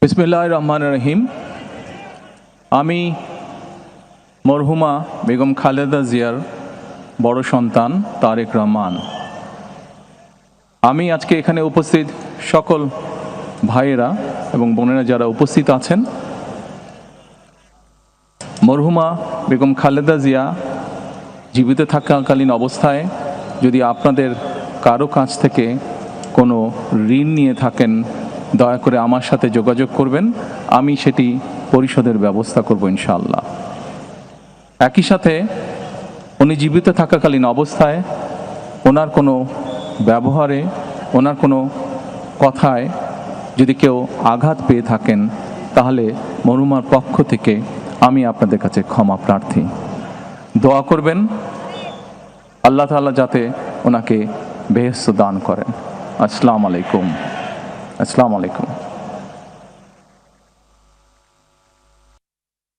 বিসমিল্লাহির রহমানির রহিম। আমি মরহুমা বেগম খালেদা জিয়ার বড় সন্তান তারেক রহমান। আমি আজকে এখানে উপস্থিত সকল ভাইয়েরা এবং বোনেরা যারা উপস্থিত আছেন, মরহুমা বেগম খালেদা জিয়া জীবিত থাকাকালীন অবস্থায় যদি আপনাদের কারো কাছ থেকে কোনো ঋণ নিয়ে থাকেন, দয়া করে আমার সাথে যোগাযোগ করবেন, আমি সেটি পরিশোধের ব্যবস্থা করব ইনশাআল্লাহ। একই সাথে উনি জীবিত থাকাকালীন অবস্থায় ওনার কোনো ব্যবহারে, ওনার কোনো কথায় যদি কেউ আঘাত পেয়ে থাকেন, তাহলে মরহুমার পক্ষ থেকে আমি আপনাদের কাছে ক্ষমা প্রার্থী। দোয়া করবেন আল্লাহ তাআলা যাতে ওনাকে বেহেশত দান করেন। আসসালামু আলাইকুম।